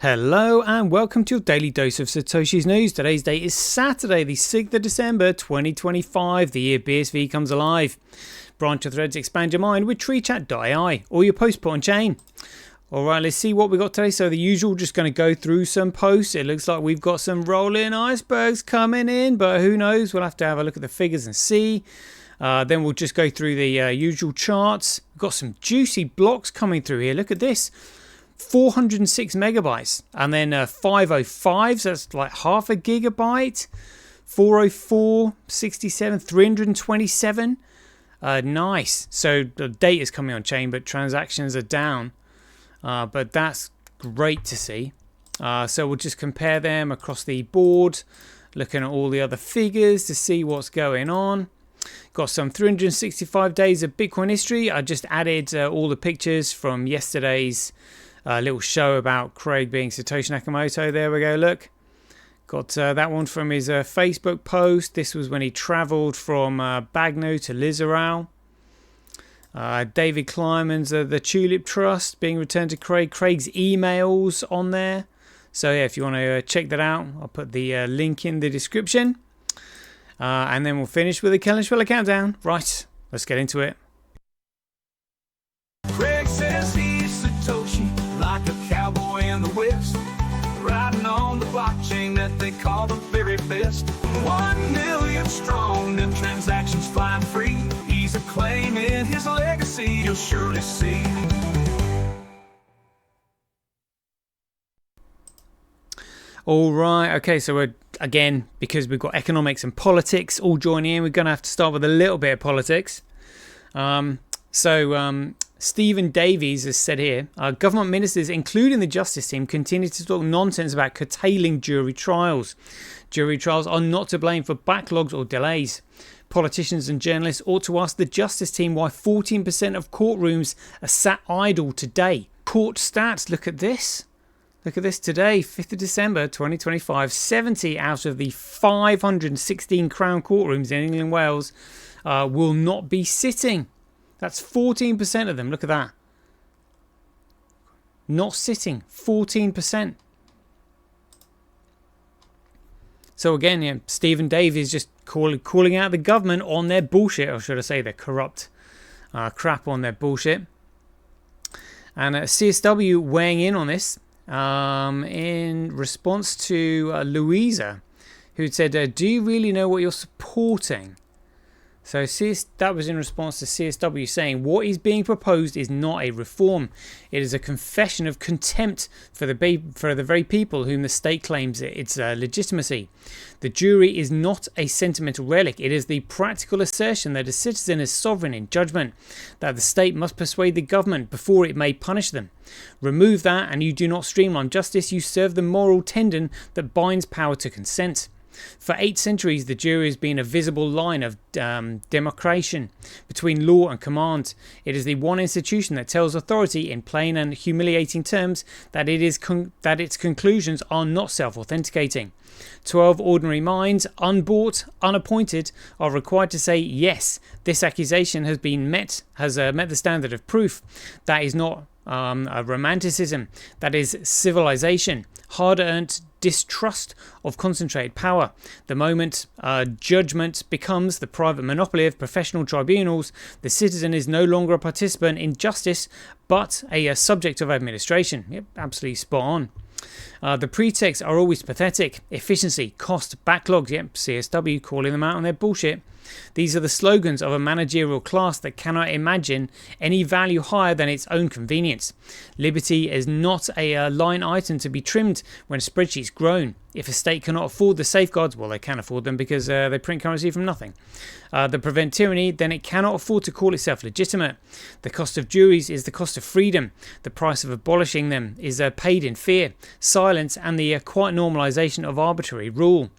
Hello and welcome to your daily dose of Satoshi's news. Today's date is Saturday, the 6th of December 2025, the year BSV comes alive. Branch your threads, expand your mind with treechat.ai or your post put on chain. Alright, let's see what we got today. So the usual, just going to go through some posts. It looks like we've got some rolling icebergs coming in, but who knows? We'll have to have a look at the figures and see. Then we'll just go through the usual charts. We've got some juicy blocks coming through here. Look at this. 406 megabytes, and then 505s, that's like half a gigabyte. 404, 67, 327. Nice. So the data's coming on chain, but transactions are down. But that's great to see. So we'll just compare them across the board, looking at all the other figures to see what's going on. Got some 365 days of Bitcoin history. I just added all the pictures from yesterday's little show about Craig being Satoshi Nakamoto. There we go, look. Got that one from his Facebook post. This was when he travelled from Bagno to Lizarao. David Kleiman's the Tulip Trust being returned to Craig. Craig's emails on there. So yeah, if you want to check that out, I'll put the link in the description. And then we'll finish with the Kellenschwiller countdown. Right, let's get into it. Craig says he's Satoshi, like a cowboy in the West, riding on the blockchain that they call the very best. 1 million strong, and transactions flying free. He's acclaiming his legacy, you'll surely see. All right, okay, so we're, again, because we've got economics and politics all joining in, we're going to have to start with a little bit of politics. Stephen Davies has said here, government ministers, including the justice team, continue to talk nonsense about curtailing jury trials. Jury trials are not to blame for backlogs or delays. Politicians and journalists ought to ask the justice team why 14% of courtrooms are sat idle today. Court stats, look at this. Look at this today, 5th of December 2025, 70 out of the 516 Crown courtrooms in England and Wales will not be sitting. That's 14% of them. Look at that. Not sitting. 14%. So again, yeah, Stephen Davies just calling out the government on their bullshit, or should I say their corrupt crap on their bullshit. And CSW weighing in on this in response to Louisa, who said, do you really know what you're supporting? So that was in response to CSW saying what is being proposed is not a reform. It is a confession of contempt for the very people whom the state claims its legitimacy. The jury is not a sentimental relic. It is the practical assertion that a citizen is sovereign in judgment, that the state must persuade the government before it may punish them. Remove that and you do not streamline justice. You serve the moral tendon that binds power to consent. For 8 centuries, the jury has been a visible line of demarcation between law and command. It is the one institution that tells authority in plain and humiliating terms that its conclusions are not self-authenticating. 12 ordinary minds, unbought, unappointed, are required to say, yes, this accusation has met the standard of proof. That is not a romanticism. That is civilization. Hard-earned distrust of concentrated power. The moment judgment becomes the private monopoly of professional tribunals, the citizen is no longer a participant in justice, but a subject of administration. Yep, absolutely spot on. The pretexts are always pathetic. Efficiency, cost, backlogs. Yep, CSW calling them out on their bullshit. These are the slogans of a managerial class that cannot imagine any value higher than its own convenience. Liberty is not a line item to be trimmed when a spreadsheet's grown. If a state cannot afford the safeguards, well, they can afford them because they print currency from nothing, that prevent tyranny, then it cannot afford to call itself legitimate. The cost of juries is the cost of freedom. The price of abolishing them is paid in fear, silence, and the quiet normalization of arbitrary rule.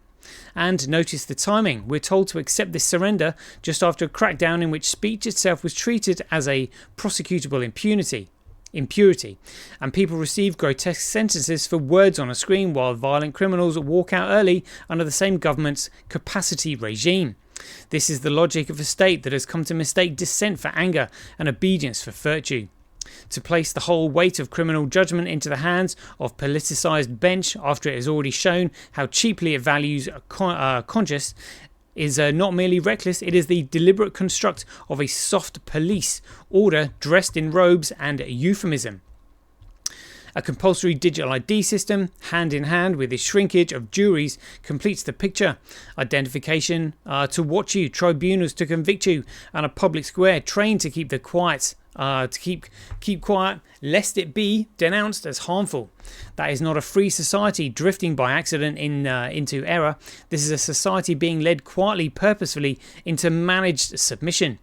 And notice the timing. We're told to accept this surrender just after a crackdown in which speech itself was treated as a prosecutable impurity, and people receive grotesque sentences for words on a screen while violent criminals walk out early under the same government's capacity regime. This is the logic of a state that has come to mistake dissent for anger and obedience for virtue. To place the whole weight of criminal judgment into the hands of politicised bench after it has already shown how cheaply it values conscience is not merely reckless, it is the deliberate construct of a soft police order dressed in robes and euphemism. A compulsory digital ID system, hand in hand with the shrinkage of juries, completes the picture. Identification to watch you, tribunals to convict you, and a public square trained to keep quiet, lest it be denounced as harmful. That is not a free society drifting by accident into error. This is a society being led quietly, purposefully into managed submission.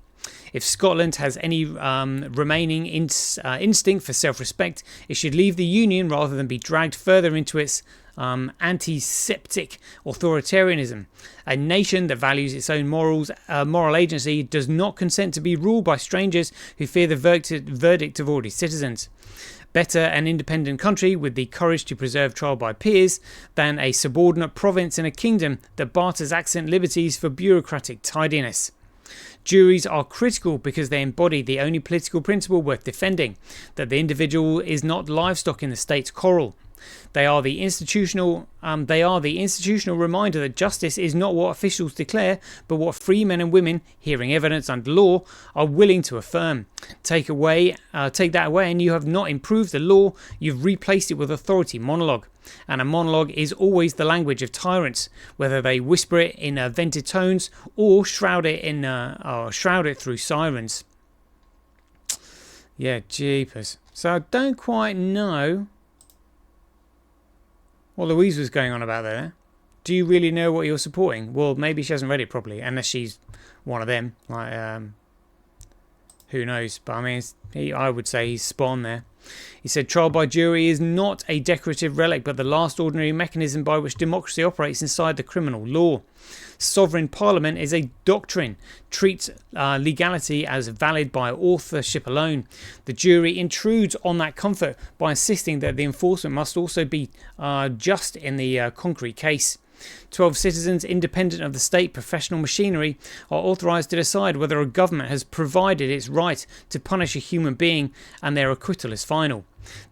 If Scotland has any remaining instinct for self-respect, it should leave the Union rather than be dragged further into its antiseptic authoritarianism. A nation that values its own moral agency does not consent to be ruled by strangers who fear the verdict of all its citizens. Better an independent country with the courage to preserve trial by peers than a subordinate province in a kingdom that barters accent liberties for bureaucratic tidiness. Juries are critical because they embody the only political principle worth defending, that the individual is not livestock in the state's quarrel. They are the institutional reminder that justice is not what officials declare, but what free men and women, hearing evidence under law, are willing to affirm. Take that away, and you have not improved the law. You've replaced it with authority monologue. And a monologue is always the language of tyrants, whether they whisper it in vented tones or shroud it through sirens. Yeah, jeepers. So I don't quite know what Louise was going on about there. Do you really know what you're supporting? Well, maybe she hasn't read it properly, unless she's one of them. Like, who knows? But I mean, I would say he's spot on there. He said, trial by jury is not a decorative relic, but the last ordinary mechanism by which democracy operates inside the criminal law. Sovereign parliament is a doctrine, treats legality as valid by authorship alone. The jury intrudes on that comfort by insisting that the enforcement must also be just in the concrete case. 12 citizens, independent of the state professional machinery, are authorised to decide whether a government has provided its right to punish a human being, and their acquittal is final.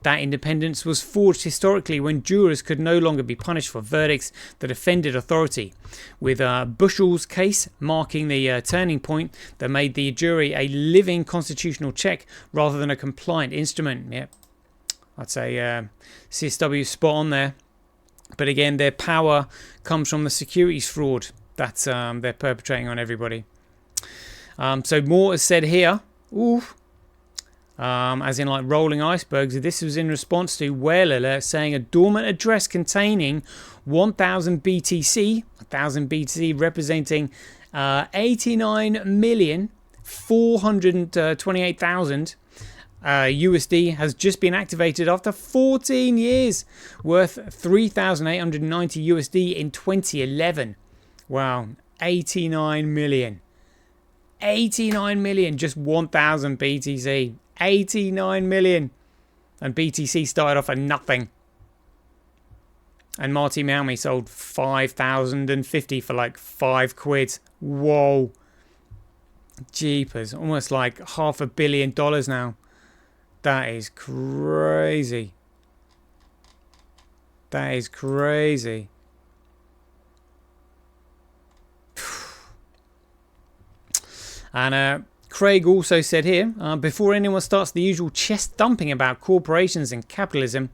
That independence was forged historically when jurors could no longer be punished for verdicts that offended authority, with Bushell's case marking the turning point that made the jury a living constitutional check rather than a compliant instrument. Yep, I'd say CSW spot on there. But again, their power comes from the securities fraud that they're perpetrating on everybody. So more is said here. As in like rolling icebergs. This was in response to Whale Alert saying a dormant address containing 1,000 BTC, 1,000 BTC representing 89,428,000 USD has just been activated after 14 years, worth 3,890 USD in 2011. Wow, 89 million. 89 million, just 1,000 BTC. 89 million. And BTC started off at nothing. And Marty Maumee sold 5,050 for like £5. Whoa. Jeepers. Almost like $500 million now. That is crazy. That is crazy. And Craig also said here, before anyone starts the usual chest thumping about corporations and capitalism,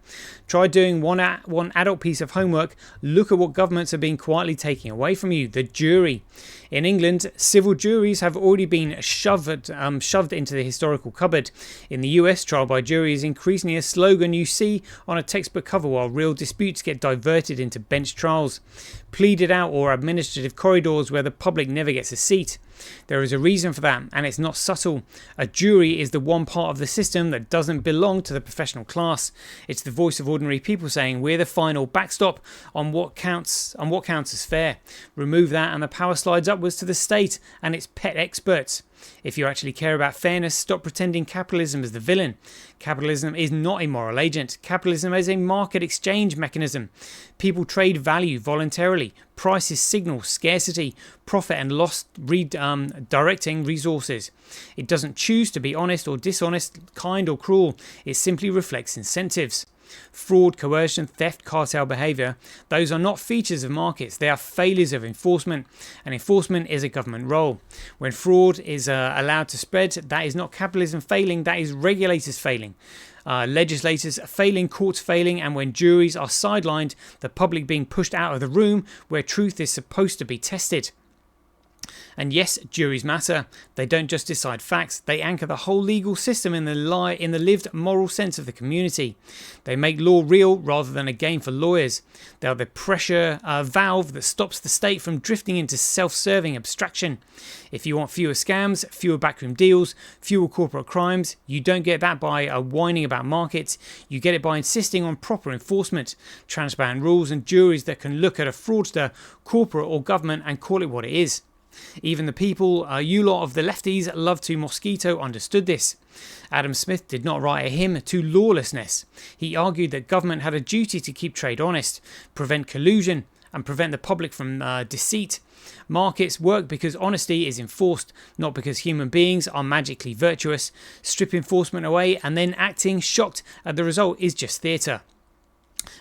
try doing one adult piece of homework. Look at what governments have been quietly taking away from you, the jury. In England, civil juries have already been shoved into the historical cupboard. In the US, trial by jury is increasingly a slogan you see on a textbook cover, while real disputes get diverted into bench trials, pleaded out, or administrative corridors where the public never gets a seat. There is a reason for that, and it's not subtle. A jury is the one part of the system that doesn't belong to the professional class. It's the voice of ordinary people saying we're the final backstop on what counts as fair. Remove that and the power slides upwards to the state and its pet experts. If you actually care about fairness, stop pretending capitalism is the villain. Capitalism is not a moral agent. Capitalism is a market exchange mechanism. People trade value voluntarily. Prices signal scarcity, profit and loss, directing resources. It doesn't choose to be honest or dishonest, kind or cruel. It simply reflects incentives. Fraud, coercion, theft, cartel behavior, those are not features of markets. They are failures of enforcement, and enforcement is a government role. When fraud is allowed to spread, that is not capitalism failing, that is regulators failing. Legislators failing, courts failing, and when juries are sidelined, the public being pushed out of the room where truth is supposed to be tested. And yes, juries matter. They don't just decide facts, they anchor the whole legal system in the lived moral sense of the community. They make law real rather than a game for lawyers. They are the pressure valve that stops the state from drifting into self-serving abstraction. If you want fewer scams, fewer backroom deals, fewer corporate crimes, you don't get that by whining about markets. You get it by insisting on proper enforcement, transparent rules, and juries that can look at a fraudster, corporate or government, and call it what it is. Even the people you lot of the lefties love to mosquito understood this. Adam Smith did not write a hymn to lawlessness. He argued that government had a duty to keep trade honest, prevent collusion, and prevent the public from deceit. Markets work because honesty is enforced, not because human beings are magically virtuous. Strip enforcement away and then acting shocked at the result is just theatre.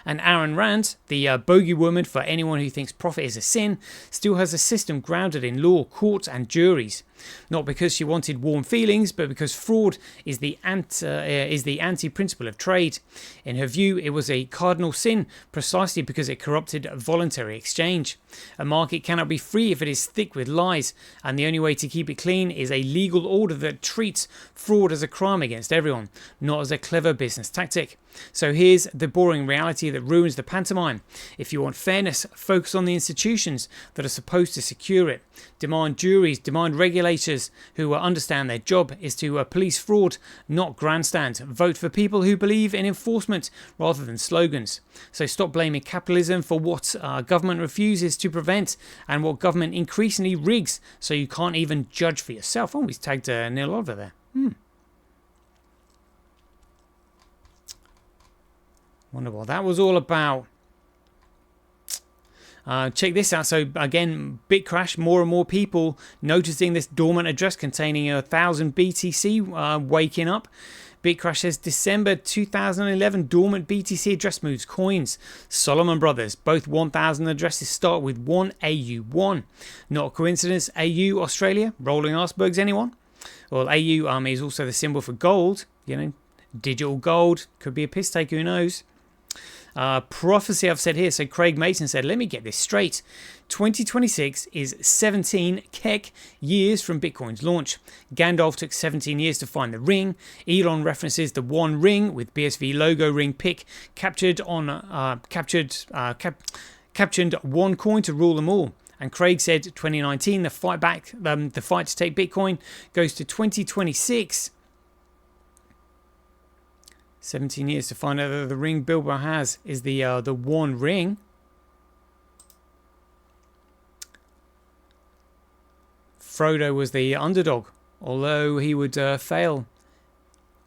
And Ayn Rand, the bogey woman for anyone who thinks profit is a sin, still has a system grounded in law, courts and juries. Not because she wanted warm feelings, but because fraud is the anti-principle of trade. In her view, it was a cardinal sin precisely because it corrupted voluntary exchange. A market cannot be free if it is thick with lies, and the only way to keep it clean is a legal order that treats fraud as a crime against everyone, not as a clever business tactic. So here's the boring reality that ruins the pantomime. If you want fairness, focus on the institutions that are supposed to secure it. Demand juries, demand regulators who understand their job is to police fraud, not grandstand. Vote for people who believe in enforcement rather than slogans. So stop blaming capitalism for what government refuses to prevent and what government increasingly rigs so you can't even judge for yourself. Oh, he's tagged Neil Oliver there. Wonder what that was all about. Check this out. So again, bit crash, more and more people noticing this dormant address containing 1,000 BTC waking up. Bitcrash says December 2011 dormant BTC address moves coins. Solomon Brothers, both 1,000 addresses start with 1 AU1. Not a coincidence. AU Australia, rolling icebergs, anyone? Well, AU is also the symbol for gold. You know, digital gold, could be a piss take, who knows? Prophecy I've said here. So Craig Mason said, let me get this straight. 2026 is 17 keck years from Bitcoin's launch. Gandalf took 17 years to find the ring. Elon references the one ring with BSV logo ring pick captured one coin to rule them all. And Craig said 2019 the fight to take Bitcoin goes to 2026. 17 years to find out that the ring Bilbo has is the one ring. Frodo was the underdog, although he would fail.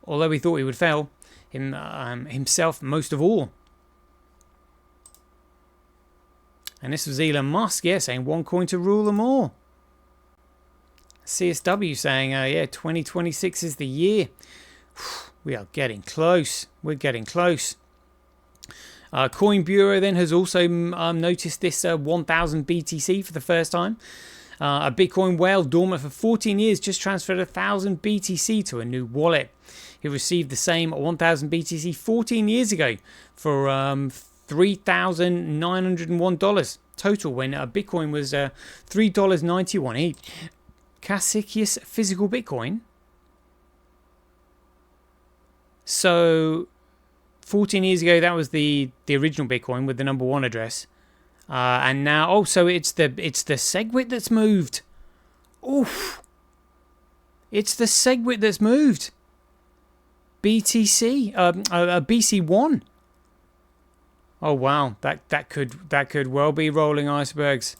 Although he thought he would fail, himself most of all. And this was Elon Musk, saying one coin to rule them all. CSW saying, 2026 is the year. We are getting close. We're getting close. Coin Bureau then has also noticed this 1,000 BTC for the first time. A Bitcoin whale dormant for 14 years just transferred 1,000 BTC to a new wallet. He received the same 1,000 BTC 14 years ago for $3,901 total when Bitcoin was $3.91 each. Cassicius physical Bitcoin. So 14 years ago, that was the original Bitcoin with the number one address. And now, so it's the SegWit that's moved. Oof. It's the SegWit that's moved. BTC, BC1. Oh wow, that could well be rolling icebergs.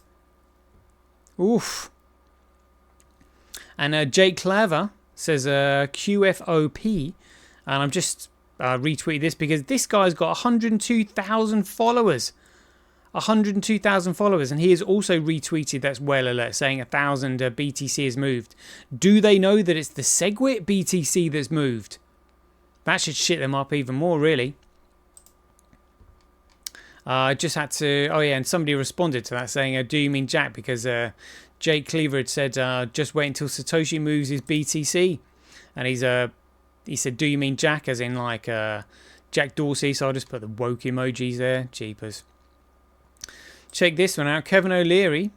Oof. And Jake Claver says QFOP, and I'm just retweeting this because this guy's got 102,000 followers. 102,000 followers, and he has also retweeted that's whale alert saying 1,000 BTC has moved. Do they know that it's the SegWit BTC that's moved? That should shit them up even more, really. I just had to... Oh, yeah, and somebody responded to that saying, do you mean Jack? Because Jake Cleaver had said, just wait until Satoshi moves his BTC. And he said, do you mean Jack? As in, like, Jack Dorsey. So I'll just put the woke emojis there. Jeepers. Check this one out. Kevin O'Leary,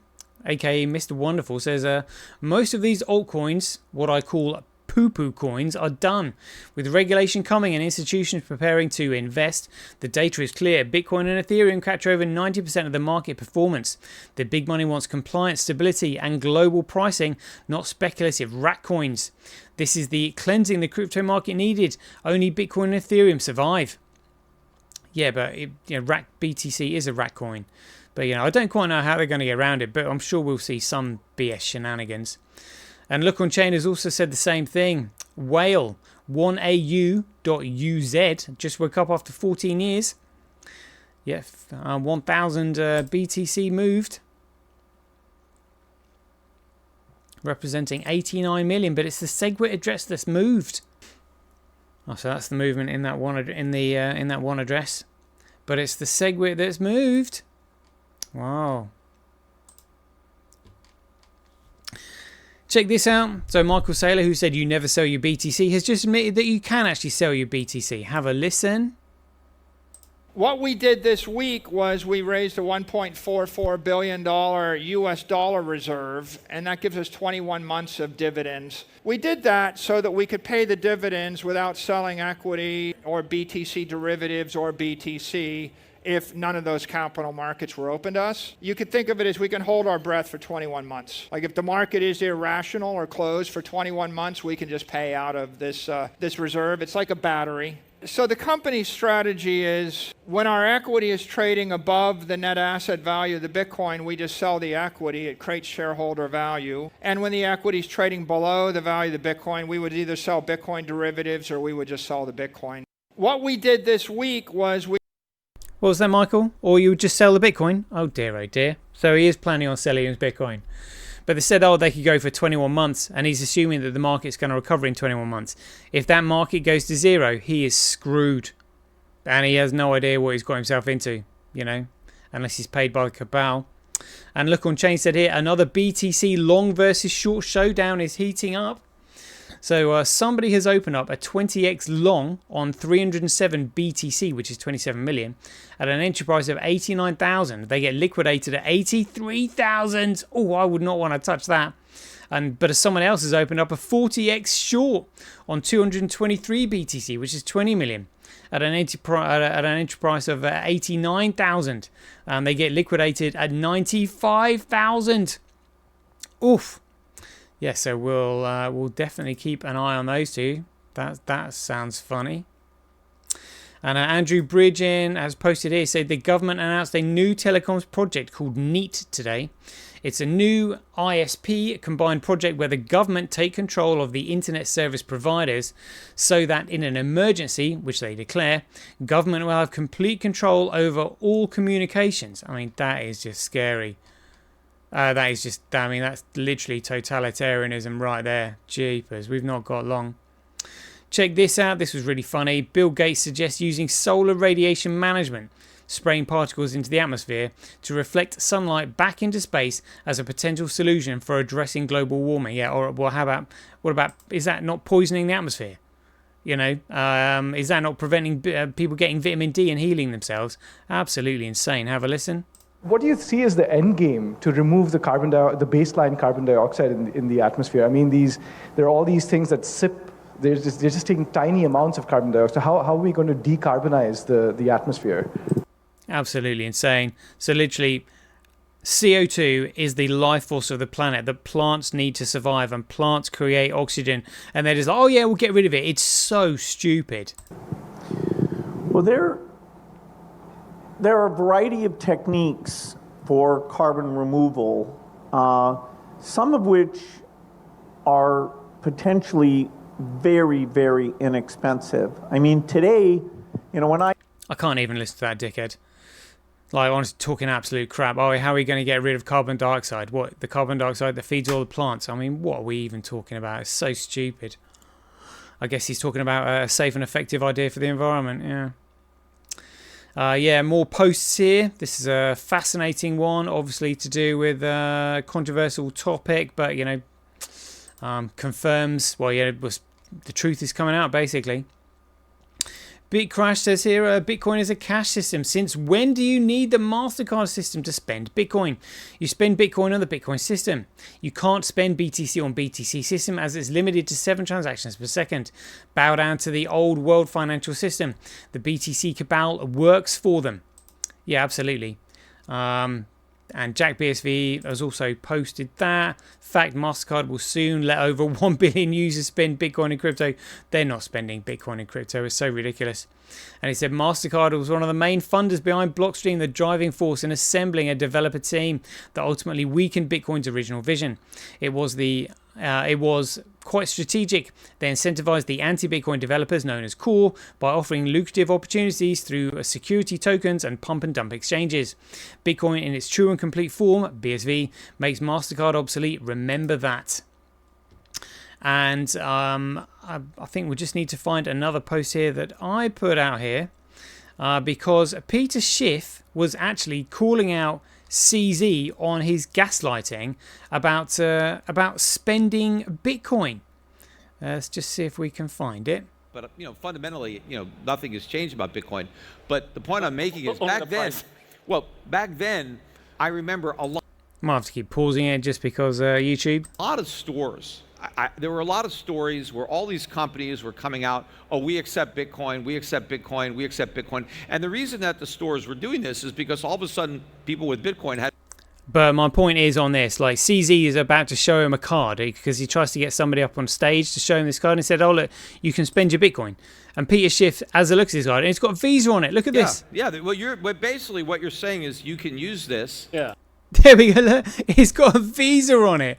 aka Mr. Wonderful, says, most of these altcoins, what I call poo-poo coins, are done. With regulation coming and institutions preparing to invest, the data is clear. Bitcoin and Ethereum capture over 90% of the market performance. The big money wants compliance, stability, and global pricing, not speculative rat coins. This is the cleansing the crypto market needed. Only Bitcoin and Ethereum survive. Yeah, but rat BTC is a rat coin. But, I don't quite know how they're going to get around it, but I'm sure we'll see some BS shenanigans. And Look on Chain has also said the same thing. Whale, 1au.uz, just woke up after 14 years. Yeah, 1,000 BTC moved. Representing 89 million, but it's the SegWit address that's moved. Oh, so that's the movement in that one in that one address. But it's the SegWit that's moved. Wow. Check this out. So Michael Saylor, who said you never sell your BTC, has just admitted that you can actually sell your BTC. Have a listen. What we did this week was we raised a $1.44 billion US dollar reserve, and that gives us 21 months of dividends. We did that so that we could pay the dividends without selling equity or BTC derivatives or BTC if none of those capital markets were open to us. You could think of it as we can hold our breath for 21 months. Like if the market is irrational or closed for 21 months, we can just pay out of this reserve. It's like a battery. So the company's strategy is when our equity is trading above the net asset value of the Bitcoin, we just sell the equity. It creates shareholder value. And when the equity is trading below the value of the Bitcoin, we would either sell Bitcoin derivatives or we would just sell the Bitcoin. What we did this week was What was that, Michael? Or you would just sell the Bitcoin? Oh dear, oh dear. So he is planning on selling his Bitcoin. But they said, they could go for 21 months, and he's assuming that the market's going to recover in 21 months. If that market goes to zero, he is screwed. And he has no idea what he's got himself into, unless he's paid by the cabal. And Look on Chain said here, another BTC long versus short showdown is heating up. So somebody has opened up a 20x long on 307 BTC, which is 27 million, at an entry price of 89,000. They get liquidated at 83,000. Oh, I would not want to touch that. But someone else has opened up a 40x short on 223 BTC, which is 20 million, at an entry price of 89,000. And they get liquidated at 95,000. Oof. Yeah, so we'll definitely keep an eye on those two. That sounds funny. And Andrew Bridgen has posted here, said the government announced a new telecoms project called NEAT today. It's a new ISP combined project where the government take control of the internet service providers so that in an emergency, which they declare, government will have complete control over all communications. I mean, that is just scary. That's literally totalitarianism right there. Jeepers, we've not got long. Check this out. This was really funny. Bill Gates suggests using solar radiation management, spraying particles into the atmosphere to reflect sunlight back into space as a potential solution for addressing global warming. Yeah, or well, what about, is that not poisoning the atmosphere? Is that not preventing people getting vitamin D and healing themselves? Absolutely insane. Have a listen. What do you see as the end game to remove the the baseline carbon dioxide in the atmosphere? I mean, there are all these things that sip. They're just taking tiny amounts of carbon dioxide. How are we going to decarbonize the atmosphere? Absolutely insane. So literally, CO2 is the life force of the planet that plants need to survive, and plants create oxygen. And they're just like, oh yeah, we'll get rid of it. It's so stupid. Well, there are a variety of techniques for carbon removal, some of which are potentially very, very inexpensive. I mean, today, when I can't even listen to that dickhead. Like, honestly, talking absolute crap. Oh, how are we going to get rid of carbon dioxide? What, the carbon dioxide that feeds all the plants? I mean, what are we even talking about? It's so stupid. I guess he's talking about a safe and effective idea for the environment, yeah. More posts here. This is a fascinating one, obviously to do with a controversial topic, but, confirms, the truth is coming out, basically. BitCrash says here, Bitcoin is a cash system. Since when do you need the Mastercard system to spend Bitcoin? You spend Bitcoin on the Bitcoin system. You can't spend BTC on BTC system as it's limited to 7 transactions per second. Bow down to the old world financial system. The BTC cabal works for them. Yeah, absolutely. And Jack BSV has also posted that. Fact, Mastercard will soon let over 1 billion users spend Bitcoin in crypto. They're not spending Bitcoin in crypto. It's so ridiculous. And he said Mastercard was one of the main funders behind Blockstream, the driving force in assembling a developer team that ultimately weakened Bitcoin's original vision. It was quite strategic. They incentivized the anti-Bitcoin developers known as Core by offering lucrative opportunities through security tokens and pump and dump exchanges. Bitcoin in its true and complete form, BSV, makes Mastercard obsolete. Remember that. And I think we just need to find another post here that I put out here because Peter Schiff was actually calling out CZ on his gaslighting about spending Bitcoin. Let's just see if we can find it. But fundamentally, nothing has changed about Bitcoin. But the point I'm making is back then, I remember a lot. Might have to keep pausing it just because YouTube. A lot of stores. There were a lot of stories where all these companies were coming out, oh, we accept Bitcoin, we accept Bitcoin, we accept Bitcoin. And the reason that the stores were doing this is because all of a sudden people with Bitcoin had... But my point is on this, like CZ is about to show him a card because he tries to get somebody up on stage to show him this card and he said, oh, look, you can spend your Bitcoin. And Peter Schiff, as a looks at this card, and it's got Visa on it. Look at this. Yeah, well, basically what you're saying is you can use this. Yeah. There we go. Look, it's got a Visa on it.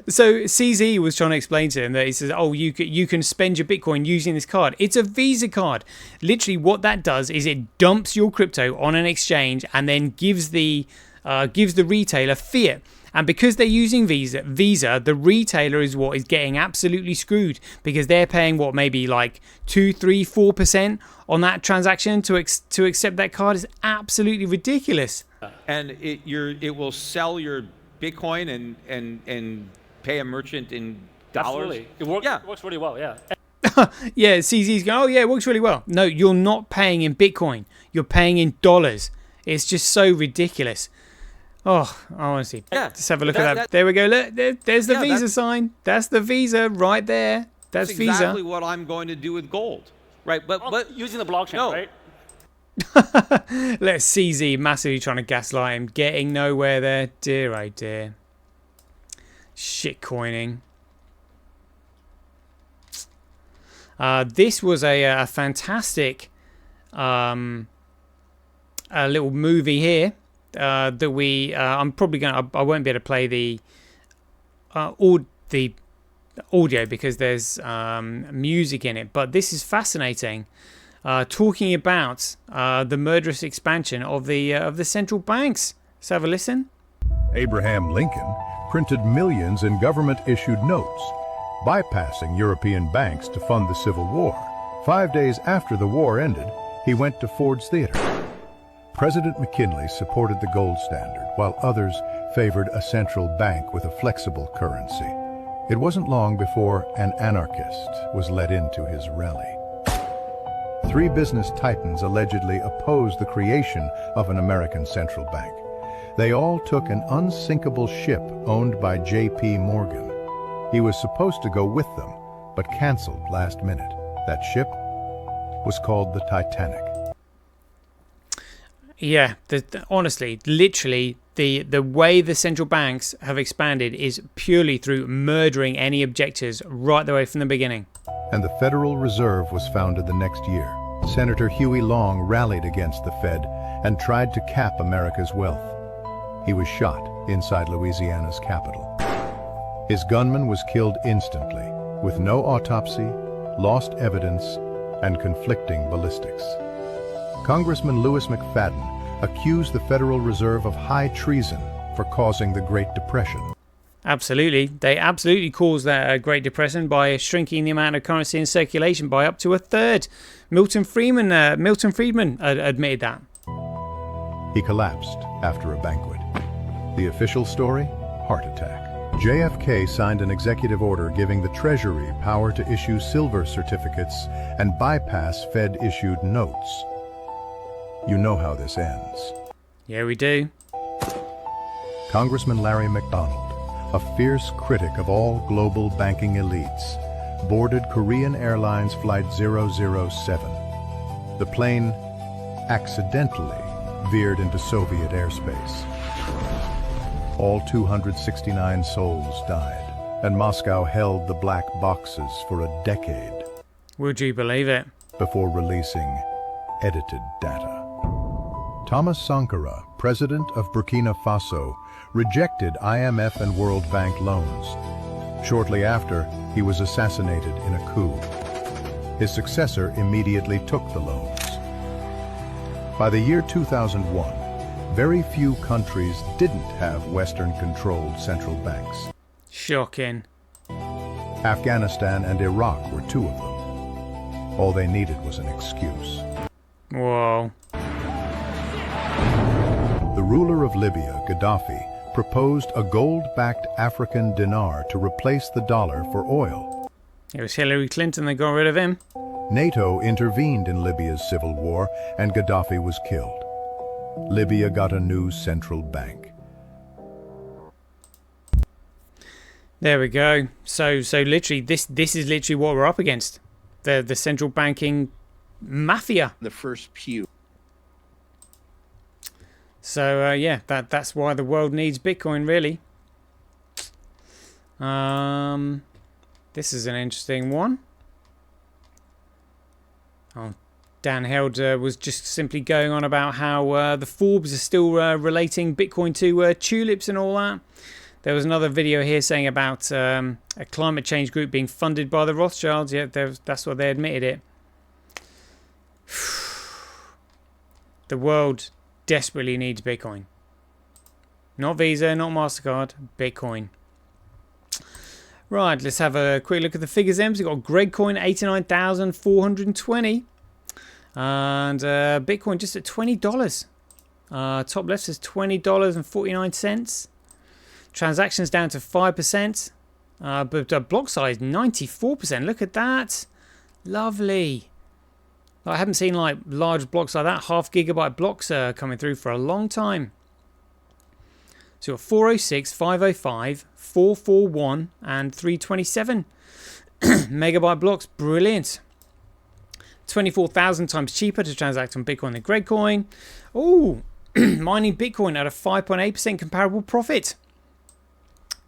So CZ was trying to explain to him that he says, "Oh, you can spend your Bitcoin using this card. It's a Visa card. Literally, what that does is it dumps your crypto on an exchange and then gives the retailer fiat. And because they're using Visa, the retailer is what is getting absolutely screwed because they're paying what maybe like 2, 3, 4% on that transaction to accept that card is absolutely ridiculous." And it will sell your Bitcoin and pay a merchant in dollars. Absolutely. It works really well, yeah. Yeah, CZ's going, oh yeah, it works really well. No, you're not paying in Bitcoin. You're paying in dollars. It's just so ridiculous. Oh, honestly. Yeah. Just have a look at that. There we go. Look, there's the Visa sign. That's the Visa right there. That's Visa. Exactly what I'm going to do with gold. Right, but using the blockchain, right? Let's CZ massively trying to gaslight him, getting nowhere there. Dear oh dear. Shit coining. This was a fantastic a little movie here that we I'm probably gonna I won't be able to play the audio because there's music in it, but this is fascinating. Talking about the murderous expansion of the central banks. Let's have a listen. Abraham Lincoln printed millions in government-issued notes, bypassing European banks to fund the Civil War. 5 days after the war ended, he went to Ford's Theater. President McKinley supported the gold standard, while others favored a central bank with a flexible currency. It wasn't long before an anarchist was let into his rally. 3 business titans allegedly opposed the creation of an American central bank. They all took an unsinkable ship owned by J.P. Morgan. He was supposed to go with them, but canceled last minute. That ship was called the Titanic. Yeah, honestly, literally, the way the central banks have expanded is purely through murdering any objectors right the way from the beginning. And the Federal Reserve was founded the next year. Senator Huey Long rallied against the Fed and tried to cap America's wealth. He was shot inside Louisiana's capital. His gunman was killed instantly, with no autopsy, lost evidence, and conflicting ballistics. Congressman Louis McFadden accused the Federal Reserve of high treason for causing the Great Depression. Absolutely. They absolutely caused that Great Depression by shrinking the amount of currency in circulation by up to a third. Milton Friedman admitted that. He collapsed after a banquet. The official story? Heart attack. JFK signed an executive order giving the Treasury power to issue silver certificates and bypass Fed-issued notes. You know how this ends. Yeah, we do. Congressman Larry McDonald, a fierce critic of all global banking elites, boarded Korean Airlines Flight 007. The plane accidentally veered into Soviet airspace. All 269 souls died, and Moscow held the black boxes for a decade. Would you believe it? Before releasing edited data. Thomas Sankara, president of Burkina Faso, rejected IMF and World Bank loans. Shortly after, he was assassinated in a coup. His successor immediately took the loans. By the year 2001, very few countries didn't have Western-controlled central banks. Shocking. Afghanistan and Iraq were two of them. All they needed was an excuse. Whoa. The ruler of Libya, Gaddafi, proposed a gold-backed African dinar to replace the dollar for oil. It was Hillary Clinton that got rid of him. NATO intervened in Libya's civil war, and Gaddafi was killed. Libya got a new central bank. There we go. So literally, this is literally what we're up against. The central banking mafia. The first pew. So yeah, that's why the world needs Bitcoin, really. This is an interesting one. Oh, Dan Held was just simply going on about how the Forbes are still relating Bitcoin to tulips and all that. There was another video here saying about a climate change group being funded by the Rothschilds. Yeah, that's what they admitted it. The world desperately needs Bitcoin. Not Visa, not Mastercard, Bitcoin. Right, let's have a quick look at the figures then. We've got Gregcoin 89,420 and Bitcoin just at $20. Top left says $20.49. Transactions down to 5%, but block size 94%. Look at that, lovely. I haven't seen like large blocks like that, half gigabyte blocks coming through for a long time. So you've got 406, 505, 441 and 327 megabyte blocks. Brilliant. 24,000 times cheaper to transact on Bitcoin than Gregcoin. Oh, mining Bitcoin at a 5.8% comparable profit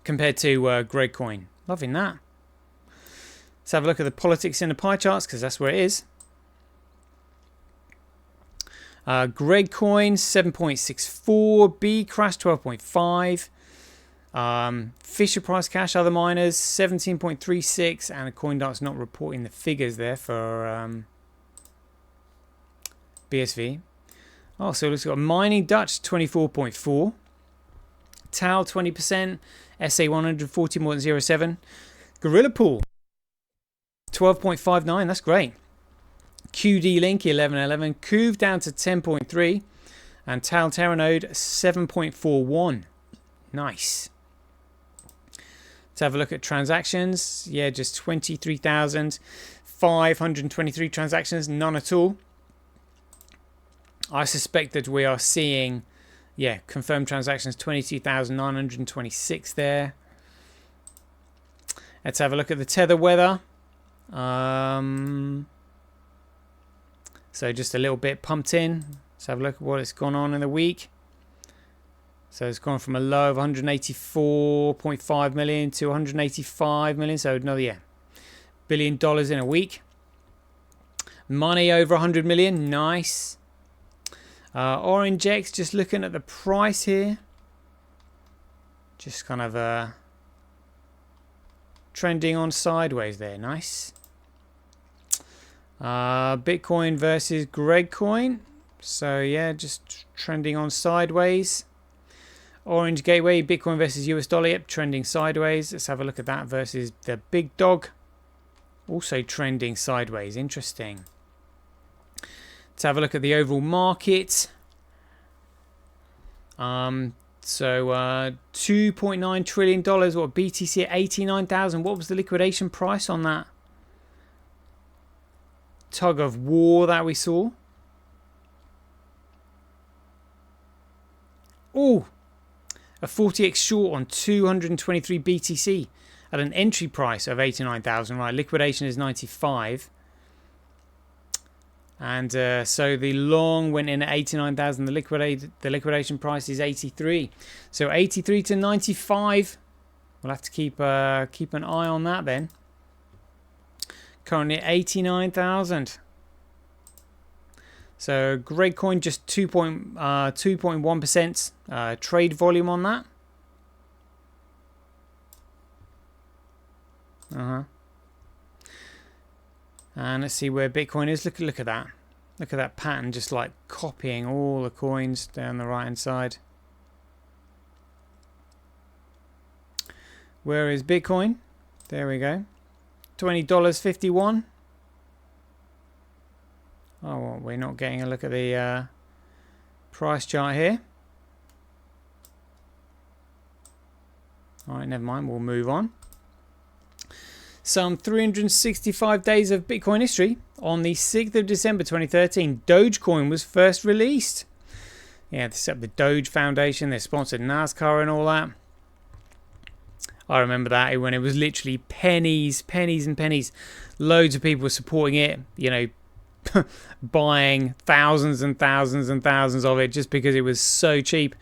compared to Gregcoin. Loving that. Let's have a look at the politics in the pie charts, because that's where it is. Gregcoin 7.64, B Crash 12.5, Fisher Price Cash, other miners 17.36, and CoinDark's not reporting the figures there for BSV. Oh, so it's got Mining Dutch 24.4, Tal 20%, SA 140.07, Gorilla Pool 12.59. That's great. QD Link 11.11, Kuv down to 10.3, and Tal Terranode 7.41. Nice. Let's have a look at transactions. Yeah, just 23,523 transactions, none at all. I suspect that we are seeing, yeah, confirmed transactions 22,926 there. Let's have a look at the Tether weather. So just a little bit pumped in. Let's have a look at what it's gone on in the week. So it's gone from a low of 184.5 million to 185 million. So another, yeah, $1 billion in a week. Money over 100 million. Nice. Orange X, just looking at the price here. Just kind of trending on sideways there. Nice. Bitcoin versus Gregcoin. So yeah, just trending on sideways. Orange Gateway, Bitcoin versus US dollar. Yep, trending sideways. Let's have a look at that versus the big dog. Also trending sideways. Interesting. Let's have a look at the overall market. So $2.9 trillion. What, BTC at 89,000? What was the liquidation price on that tug of war that we saw? Oh, a 40x short on 223 BTC at an entry price of 89,000. Right, liquidation is 95. And so the long went in at 89,000. The liquidation price is 83. So 83 to 95. We'll have to keep an eye on that then. Currently at 89,000. So Gregcoin just 2.1% trade volume on that. And let's see where Bitcoin is. Look at that. Look at that pattern, just like copying all the coins down the right hand side. Where is Bitcoin? There we go. $20.51. Oh, well, we're not getting a look at the price chart here. Alright, never mind. We'll move on. Some 365 days of Bitcoin history. On the 6th of December 2013, Dogecoin was first released. Yeah, they set up the Doge Foundation. They sponsored NASCAR and all that. I remember that when it was literally pennies and pennies. Loads of people were supporting it, you know, buying thousands and thousands and thousands of it just because it was so cheap.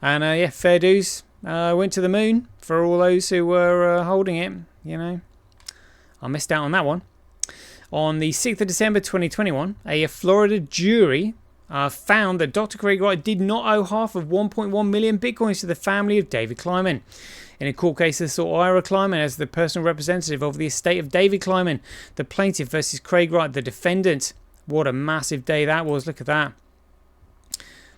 And yeah, fair dues. Went to the moon for all those who were holding it, you know. I missed out on that one. On the 6th of December 2021, a Florida jury found that Dr. Craig Wright did not owe half of 1.1 million bitcoins to the family of David Kleiman. In a court case, they saw Ira Kleiman as the personal representative of the estate of David Kleiman, the plaintiff versus Craig Wright, the defendant. What a massive day that was. Look at that.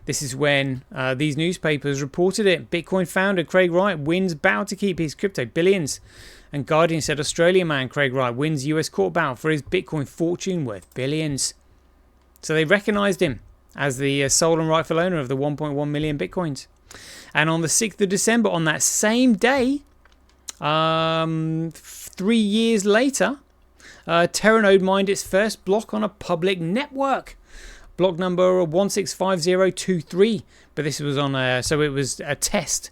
This is when these newspapers reported it. Bitcoin founder Craig Wright wins battle to keep his crypto billions. And Guardian said Australian man Craig Wright wins US court battle for his Bitcoin fortune worth billions. So they recognised him as the sole and rightful owner of the 1.1 million Bitcoins. And on the 6th of December, on that same day, 3 years later, Terranode mined its first block on a public network. Block number 165023. But this was on so it was a test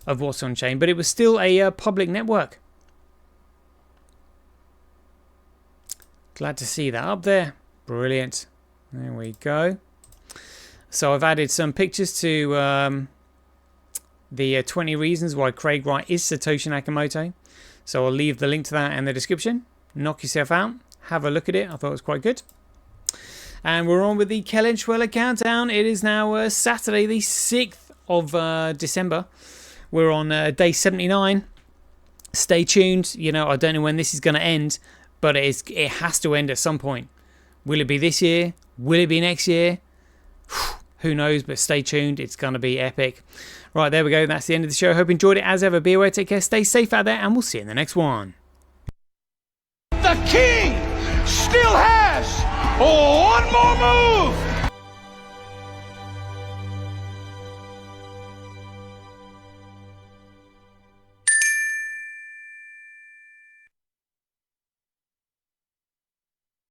of what's on chain, but it was still a public network. Glad to see that up there. Brilliant. There we go. So I've added some pictures to the 20 reasons why Craig Wright is Satoshi Nakamoto. So I'll leave the link to that in the description. Knock yourself out. Have a look at it. I thought it was quite good. And we're on with the Kellenschweller countdown. It is now Saturday, the 6th of December. We're on day 79. Stay tuned. You know, I don't know when this is going to end, but it has to end at some point. Will it be this year? Will it be next year? Who knows, but stay tuned. It's going to be epic. Right, there we go. That's the end of the show. Hope you enjoyed it. As ever, be aware, take care, stay safe out there, and we'll see you in the next one. The king still has one more move.